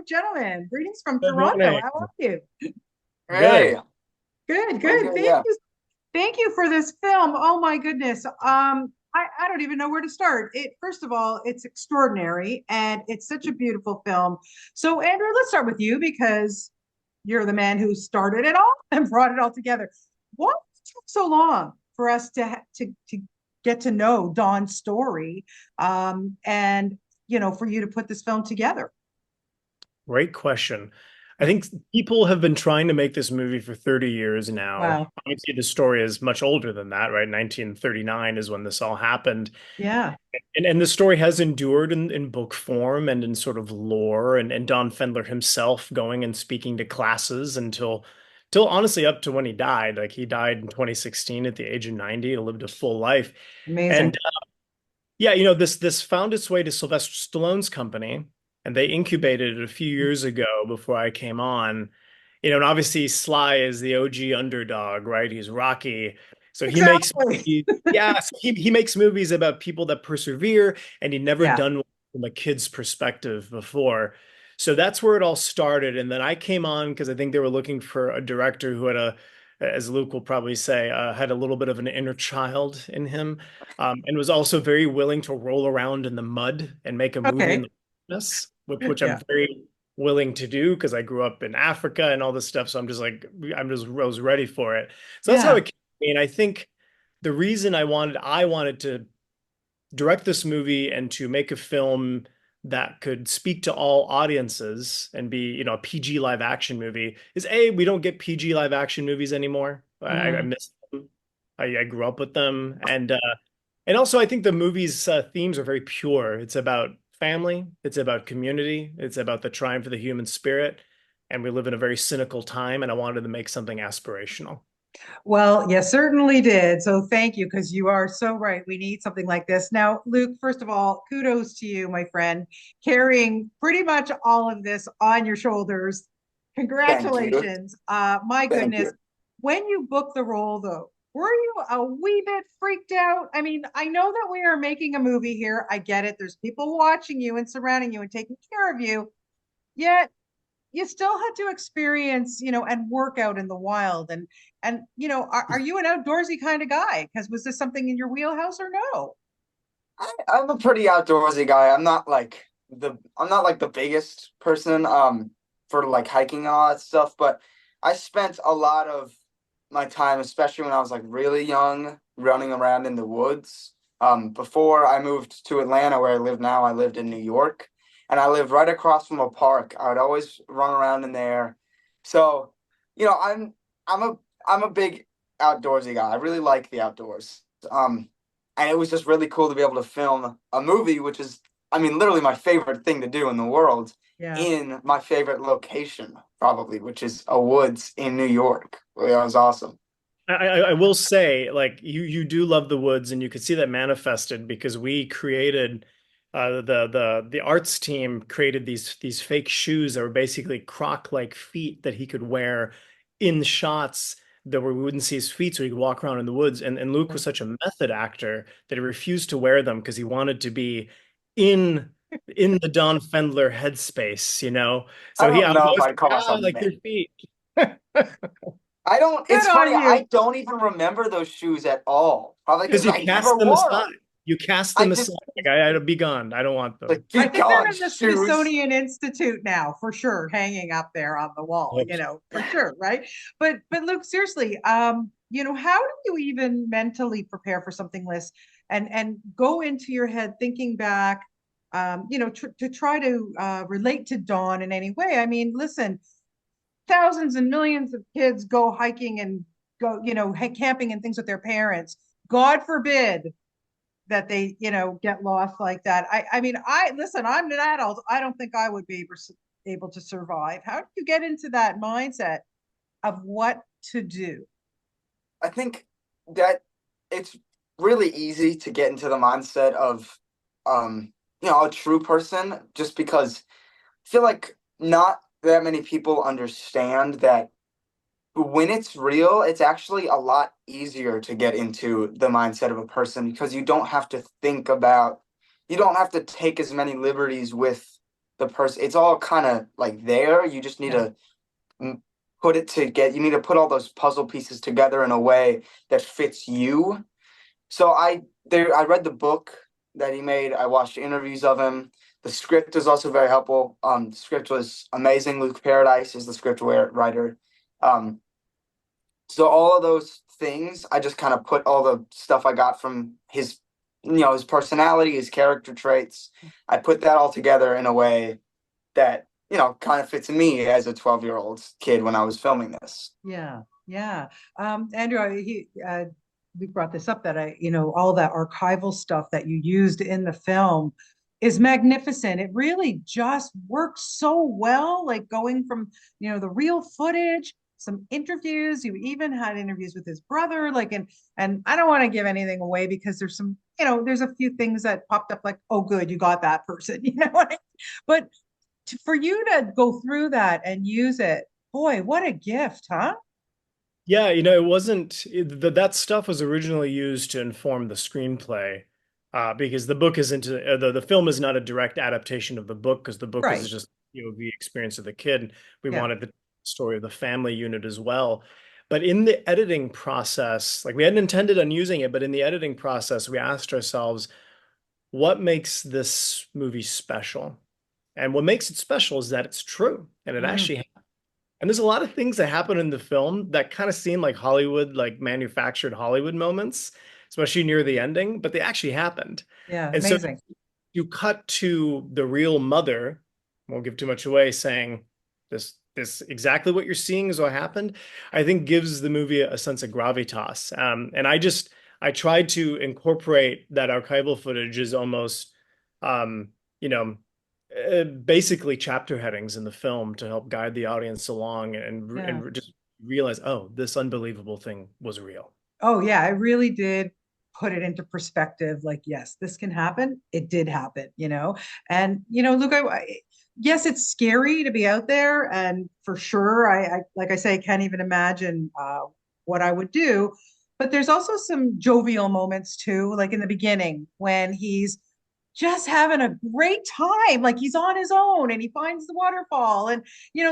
gentlemen. Greetings from Good Toronto. morning. How are you? Good. Hey, Good, pretty good. good. Yeah. Thank you for this film. Oh my goodness. I don't even know where to start. First of all, it's extraordinary and it's such a beautiful film. So, Andrew, let's start with you because you're the man who started it all and brought it all together. What took so long for us to get to know Dawn's story, and for you to put this film together? Great question. I think people have been trying to make this movie for 30 years now. Wow. Obviously, the story is much older than that, right? 1939 is when this all happened. Yeah. And the story has endured in book form and in sort of lore, and Don Fendler himself going and speaking to classes till honestly up to when he died. Like he died in 2016 at the age of 90 and lived a full life. And Amazing. yeah, this found its way to Sylvester Stallone's company, and they incubated it a few years ago before I came on. And obviously Sly is the OG underdog, right? He's Rocky. So he makes Exactly. movies, yeah, so he makes movies about people that persevere, and he'd never Yeah. done one from a kid's perspective before. So that's where it all started. And then I came on because I think they were looking for a director who had as Luke will probably say, had a little bit of an inner child in him, and was also very willing to roll around in the mud and make a movie in Okay. the wilderness, which I'm Yeah. very willing to do because I grew up in Africa and all this stuff. So I was ready for it. So that's how Yeah. it came to me. And I think the reason I wanted to direct this movie and to make a film that could speak to all audiences and be, a PG live action movie is we don't get PG live action movies anymore. I Mm. miss them. I grew up with them, and also I think the movie's themes are very pure. It's about family, it's about community, it's about the triumph of the human spirit, and we live in a very cynical time, and I wanted to make something aspirational. Well, you certainly did. So thank you, because you are so right. We need something like this. Now, Luke, first of all, kudos to you, my friend, carrying pretty much all of this on your shoulders. Thank you. Congratulations. My Thank goodness. you. When you booked the role, though, were you a wee bit freaked out? I mean, I know that we are making a movie here. I get it. There's people watching you and surrounding you and taking care of you. Yet you still had to experience, and work out in the wild. And are you an outdoorsy kind of guy? Because was this something in your wheelhouse or no? I'm a pretty outdoorsy guy. I'm not like the biggest person for like hiking and all that stuff, but I spent a lot of my time, especially when I was like really young, running around in the woods. Before I moved to Atlanta, where I live now, I lived in New York, and I lived right across from a park. I would always run around in there. So, you know, I'm I'm a I'm a big outdoorsy guy. I really like the outdoors. And it was just really cool to be able to film a movie, which is, I mean, literally my favorite thing to do in the world, Yeah. in my favorite location, probably, which is a woods in New York. Well, that was awesome. I will say, like you do love the woods, and you could see that manifested because we created the arts team created these fake shoes that were basically croc-like feet that he could wear in shots that where we wouldn't see his feet, so he could walk around in the woods. And Luke was such a method actor that he refused to wear them because he wanted to be in in the Don Fendler headspace, you know. I So I don't was know if always I'd call like, myself like your made. feet. I don't, Good it's funny, on I you. don't even remember those shoes at all. Probably Because because you I never cast them wore aside. them. You cast I them aside. just, Like I'd be gone. I don't want them. like, I be think they're gone, in the shoes. Smithsonian Institute now, for sure, hanging up there on the wall, Oops. for sure, right? But Luke, seriously, how do you even mentally prepare for something like this and go into your head thinking back, to try to relate to Dawn in any way? I mean, listen, thousands and millions of kids go hiking and go, camping and things with their parents. God forbid that they, get lost like that. I mean, I listen, I'm an adult. I don't think I would be able to survive. How do you get into that mindset of what to do? I think that it's really easy to get into the mindset of, a true person, just because I feel like not that many people understand that when it's real, it's actually a lot easier to get into the mindset of a person because you don't have to take as many liberties with the person. It's all kind of like there. You just need Yeah. to mm, you need to put all those puzzle pieces together in a way that fits you. So I read the book that he made. I watched interviews of him. The script was also very helpful. The script was amazing. Luke Paradise is the script writer. Um, so all of those things, I just kind of put all the stuff I got from his personality, his character traits. I put that all together in a way that, kind of fits me as a 12-year-old kid when I was filming this. Yeah, yeah. Andrew, we brought this up that all that archival stuff that you used in the film is magnificent. It really just works so well, like going from, the real footage, some interviews. You even had interviews with his brother, like, and I don't want to give anything away because there's some, there's a few things that popped up like, oh, good, you got that person, but for you to go through that and use it, boy, what a gift, huh? Yeah, it wasn't that stuff was originally used to inform the screenplay, because the book isn't the film is not a direct adaptation of the book because the book is Right. just the experience of the kid. We Yeah. wanted the story of the family unit as well. But in the editing process, like we hadn't intended on using it, but in the editing process, we asked ourselves, what makes this movie special? And what makes it special is that it's true and it Mm, actually, and there's a lot of things that happen in the film that kind of seem like Hollywood, like manufactured Hollywood moments, especially near the ending, but they actually happened. yeah. And so Amazing. you cut to the real mother, won't give too much away, saying this exactly what you're seeing is what happened. I think gives the movie a sense of gravitas. And I tried to incorporate that archival footage as almost, you know, basically chapter headings in the film to help guide the audience along Yeah. and just realize, oh, this unbelievable thing was real. Oh, yeah. I really did put it into perspective. Like, yes, this can happen. It did happen. And, look, yes, it's scary to be out there. And for sure, like I say, I can't even imagine what I would do. But there's also some jovial moments too, like in the beginning when he's just having a great time. Like he's on his own and he finds the waterfall and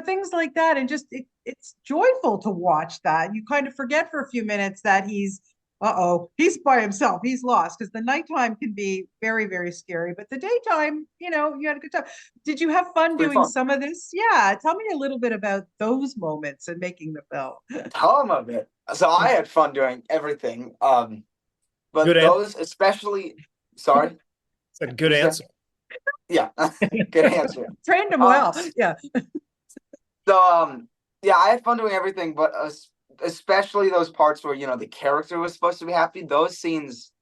things like that. And just it's joyful to watch that. You kind of forget for a few minutes that he's by himself. He's lost because the nighttime can be very, very scary. But the daytime, you had a good time. Did you have fun Pretty doing fun. some of this? Yeah. Tell me a little bit about those moments and making the film. Ton of it. So I had fun doing everything. Good But answer. those especially, sorry, Said what good did you say? answer. Yeah, good answer. Trained him Um, well. Yeah. so yeah, I had fun doing everything, but especially those parts where the character was supposed to be happy. Those scenes,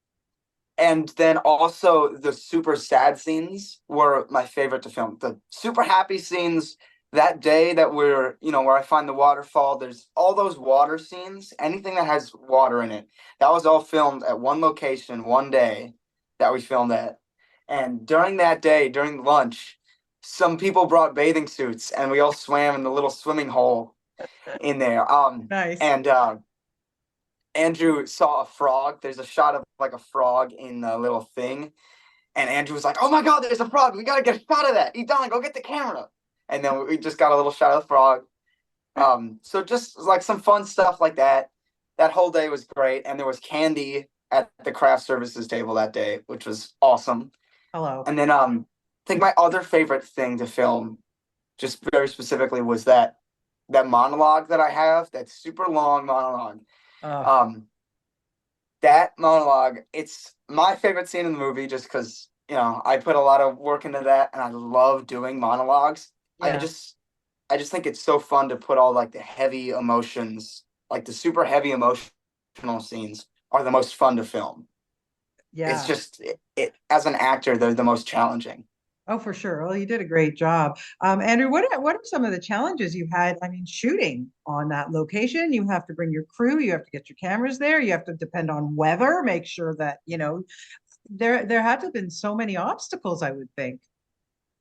and then also the super sad scenes were my favorite to film. The super happy scenes that day that where I find the waterfall, there's all those water scenes, anything that has water in it. That was all filmed at one location, one day that we filmed at. And during that day, during lunch, some people brought bathing suits and we all swam in the little swimming hole in there. Nice. And Andrew saw a frog. There's a shot of like a frog in the little thing. And Andrew was like, "Oh my God, there's a frog. We got to get a shot of that. Edon, go get the camera." And then we just got a little shot of the frog. So just like some fun stuff like that. That whole day was great. And there was candy at the craft services table that day, which was awesome. Hello. And then I think my other favorite thing to film, just very specifically, was that monologue that I have, that super long monologue. Oh, Um, that monologue, it's my favorite scene in the movie just because, I put a lot of work into that and I love doing monologues. I yeah. just I just think it's so fun to put all like the heavy emotions, like the super heavy emotional scenes are the most fun to film. It's Yeah. just as an actor, they're the most challenging. Oh, for sure. Well, you did a great job. Andrew, what are some of the challenges you've had? I mean, shooting on that location, you have to bring your crew, you have to get your cameras there, you have to depend on weather, make sure that, there had to have been so many obstacles, I would think.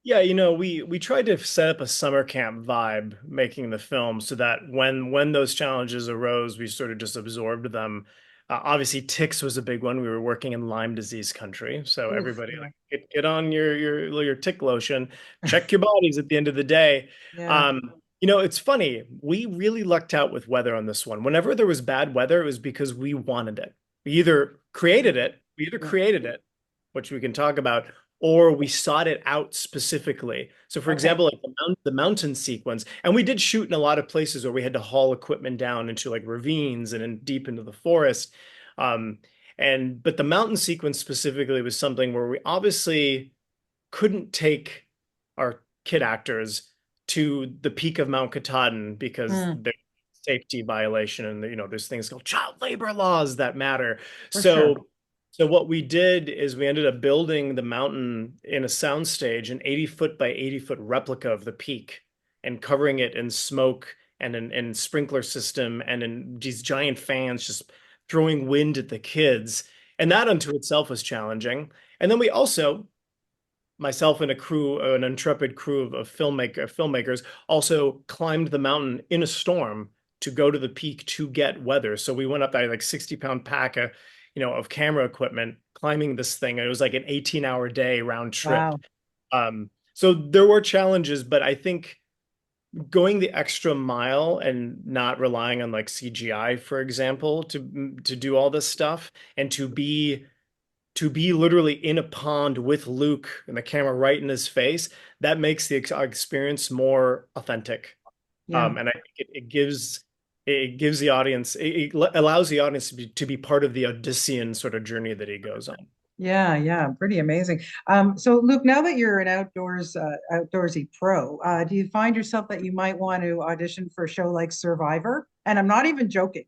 Yeah, we tried to set up a summer camp vibe making the film so that when those challenges arose, we sort of just absorbed them. Obviously, ticks was a big one. We were working in Lyme disease country, so Oof, everybody yeah. like get on your tick lotion, check your bodies at the end of the day. Yeah. Um, it's funny. We really lucked out with weather on this one. Whenever there was bad weather, it was because we wanted it. We either Yeah. created it, which we can talk about, or we sought it out specifically. So, for Okay. example, like the mountain sequence, and we did shoot in a lot of places where we had to haul equipment down into like ravines and deep into the forest. Um, but the mountain sequence specifically was something where we obviously couldn't take our kid actors to the peak of Mount Katahdin because Mm, there's safety violation and there's things called child labor laws that matter. for sure. So what we did is we ended up building the mountain in a soundstage, an 80-foot by 80-foot replica of the peak, and covering it in smoke and in sprinkler system and in these giant fans just throwing wind at the kids. And that unto itself was challenging. And then we also, myself and a crew, an intrepid crew of filmmakers, also climbed the mountain in a storm to go to the peak to get weather. So we went up that like 60-pound pack of camera equipment climbing this thing. And it was like an 18-hour day round trip. Wow. So there were challenges, but I think going the extra mile and not relying on like CGI, for example, to do all this stuff and to be literally in a pond with Luke and the camera right in his face, that makes the experience more authentic. Yeah. And I think it gives the audience, it allows the audience to be part of the Odyssean sort of journey that he goes on. Yeah, yeah, pretty amazing. So Luke, now that you're an outdoorsy pro, do you find yourself that you might want to audition for a show like Survivor? And I'm not even joking.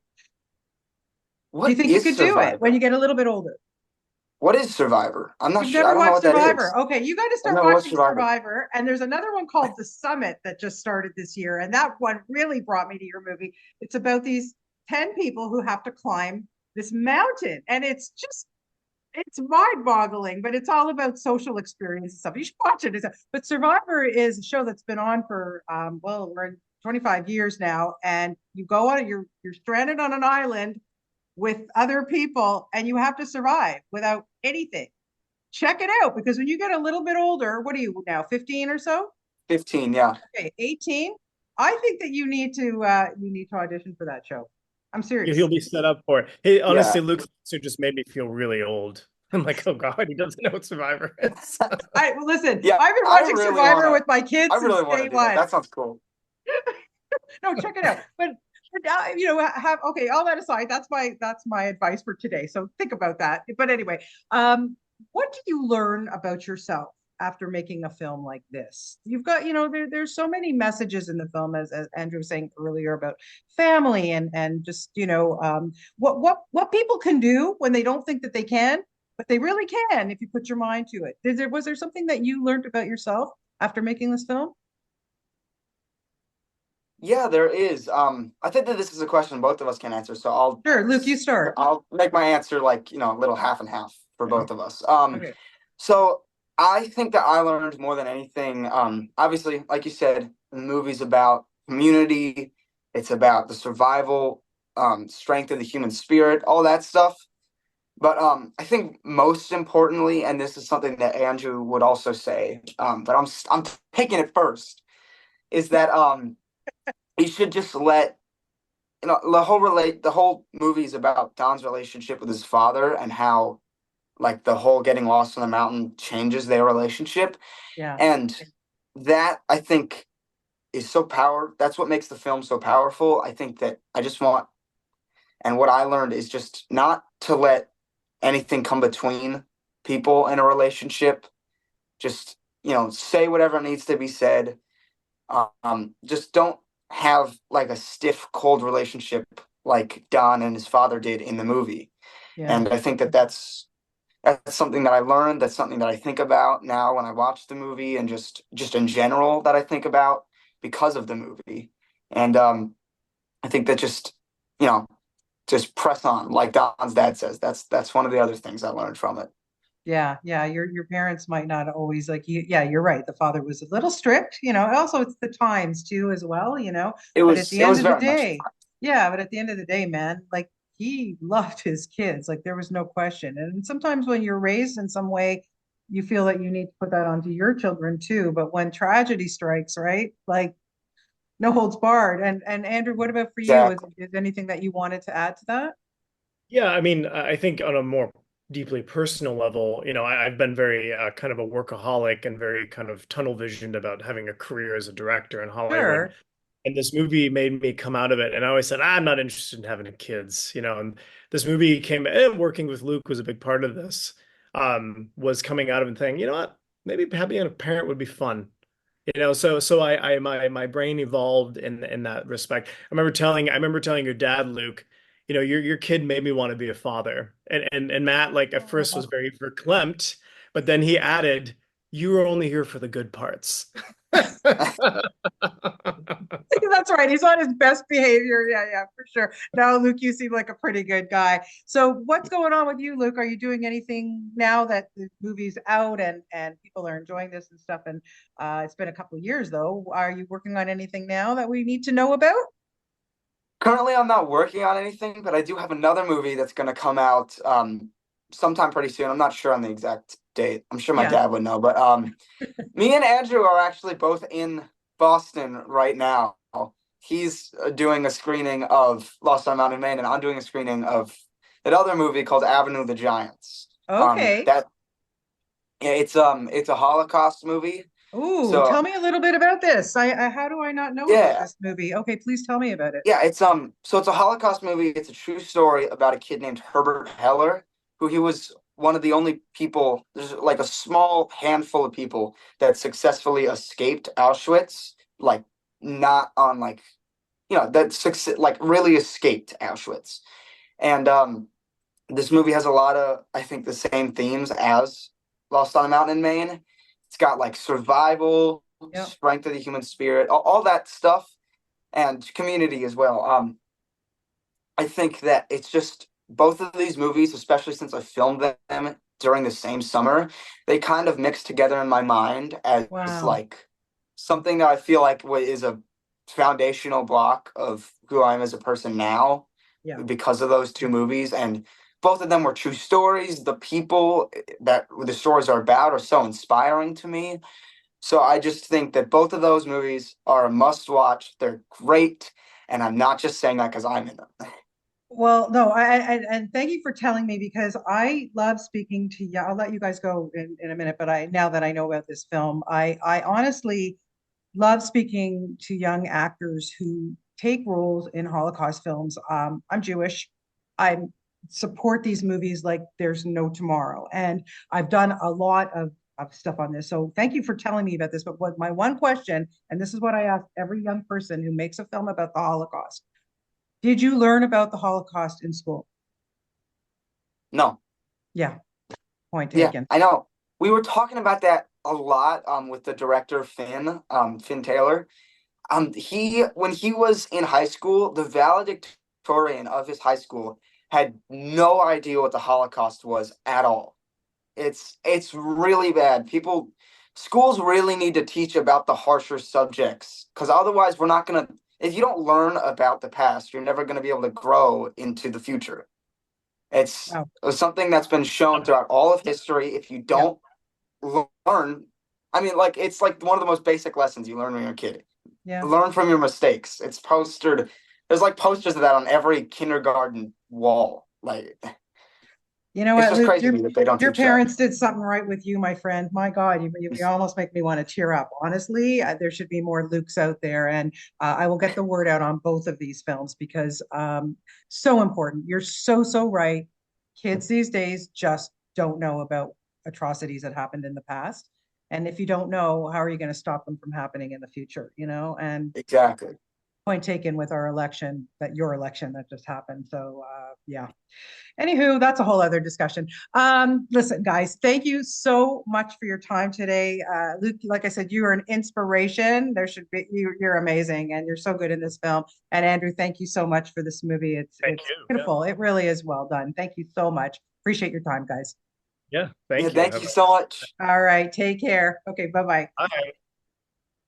Do you What think you is could do it when Survivor? you get a little bit older? What is Survivor? I'm not You've sure. I never don't know watched what that Survivor. is. Okay, you got to I've start never watched watching Survivor. Survivor. And there's another one called The Summit that just started this year. And that one really brought me to your movie. It's about these 10 people who have to climb this mountain. And it's mind-boggling, but it's all about social experience and stuff. You should watch it. But Survivor is a show that's been on for well, we're in 25 years now, and you go on, you're stranded on an island with other people, and you have to survive without anything. Check it out because when you get a little bit older, what are you now, 15 or so? 15, yeah. Okay, 18. I think that you need to audition for that show. I'm He'll serious. be set up for it. Hey, Yeah. honestly, Luke's answer just made me feel really old. I'm like, oh God, he doesn't know what Survivor is. I well, listen. Yeah, I've been watching Survivor with my I kids really since wanna day do that. one. That sounds cool. No, check it out. But have okay. All that aside, that's my advice for today. So think about that. But anyway, what do you learn about yourself after making a film like this? You've got there's so many messages in the film as Andrew was saying earlier about family and just what people can do when they don't think that they can, but they really can if you put your mind to it. Was there something that you learned about yourself after making this film? Yeah, there is. I think that this is a question both of us can answer, so Sure, Luke, you start. I'll make my answer like, a little half and half for both of us. Okay. So I think that I learned more than anything. Obviously, like you said, the movie's about community, it's about the survival, strength of the human spirit, all that stuff. But I think most importantly, and this is something that Andrew would also say, but I'm taking it first, is that you should just let the whole movie is about Don's relationship with his father and how like the whole getting lost on the mountain changes their relationship. Yeah. And that I think is so that's what makes the film so powerful. I think that I just want, and what I learned is just not to let anything come between people in a relationship. Just, say whatever needs to be said. Just don't have like a stiff, cold relationship like Don and his father did in the movie. Yeah. And I think that that's something that I learned. That's something that I think about now when I watch the movie, and just in general that I think about because of the movie. And I think that you know, just press on, like Don's dad says. That's one of the other things I learned from it. Yeah, yeah. Your parents might not always like you. Yeah, you're right. The father was a little strict, Also, it's the times too, as well. It But at was the it end was of the very much. day, yeah. But at the end of the day, man, like he loved his kids. Like there was no question. And sometimes when you're raised in some way, you feel that you need to put that onto your children too. But when tragedy strikes, right? Like no holds barred. And Andrew, what about for you? Exactly. Is anything that you wanted to add to that? Yeah, I mean, I think on a more deeply personal level, I've been very kind of a workaholic and very kind of tunnel visioned about having a career as a director in Hollywood. Sure. And this movie made me come out of it. And I always said, I'm not interested in having kids, And this movie came, working with Luke was a big part of this, was coming out of it and saying, you know what, maybe having a parent would be fun. So my brain evolved in that respect. I remember telling your dad, Luke, your kid made me want to be a father. And Matt, like at first was very verklempt, but then he added, you were only here for the good parts. That's right. He's on his best behavior. Yeah, yeah, for sure. No, Luke, you seem like a pretty good guy. So what's going on with you, Luke? Are you doing anything now that the movie's out and people are enjoying this and stuff? And it's been a couple of years though. Are you working on anything now that we need to know about? Currently, I'm not working on anything, but I do have another movie that's going to come out sometime pretty soon. I'm not sure on the exact date. I'm sure my Yeah. dad would know, but me and Andrew are actually both in Boston right now. He's doing a screening of Lost on Mountain, Maine, and I'm doing a screening of that other movie called Avenue of the Giants. Okay. That yeah, it's a Holocaust movie. Ooh, So tell me a little bit about this. How do I not know about yeah, this movie? Okay, please tell me about it. yeah, it's a Holocaust movie. It's a true story about a kid named Herbert Heller, who he was one of the only people, there's like a small handful of people that successfully escaped Auschwitz, like not on like that success like really escaped Auschwitz. And this movie has a lot of, I think, the same themes as Lost on a Mountain in Maine. It's got like survival, Yeah. strength of the human spirit, all that stuff, and community as well. I think that it's just both of these movies, especially since I filmed them during the same summer, they kind of mix together in my mind as Wow. like something that I feel like is a foundational block of who I am as a person now Yeah. because of those two movies. And both of them were true stories. The people that the stories are about are so inspiring to me. So I just think that both of those movies are a must watch. They're great. And I'm not just saying that because I'm in them. Well, no, and thank you for telling me because I love speaking to you. I'll let you guys go in a minute, but now that I know about this film, I honestly love speaking to young actors who take roles in Holocaust films. I'm Jewish. I support these movies like there's no tomorrow. And I've done a lot of stuff on this. So thank you for telling me about this. But what my one question, and this is what I ask every young person who makes a film about the Holocaust, did you learn about the Holocaust in school? No. Yeah, point Yeah, taken. I know. We were talking about that a lot with the director Finn Taylor. He when he was in high school, the valedictorian of his high school had no idea what the Holocaust was at all. It's really bad. Schools really need to teach about the harsher subjects because otherwise we're not gonna. If you don't learn about the past, you're never gonna be able to grow into the future. It's Wow. something that's been shown throughout all of history. If you Yeah, don't learn, I mean, like it's like one of the most basic lessons you learn when you're a kid. yeah. Learn from your mistakes. It's postered. There's like posters of that on every kindergarten wall. Like You know it's what, just Luke? crazy to me that they don't Your teach that. parents did something right with you, my friend. My God, you almost make me want to tear up. Honestly, there should be more Lukes out there, and I will get the word out on both of these films because so important. You're so right. Kids these days just don't know about atrocities that happened in the past, and if you don't know, how are you going to stop them from happening in the future? And Exactly. point taken with our election, your election that just happened. So yeah. Anywho, that's a whole other discussion. Listen, guys, thank you so much for your time today. Luke, like I said, you are an inspiration. You're amazing and you're so good in this film. And Andrew, thank you so much for this movie. Thank It's you. Yeah. beautiful. It really is well done. Thank you so much. Appreciate your time, guys. Yeah. Yeah, Thank you. thank you so much. All right, take care. Okay, bye-bye. Bye.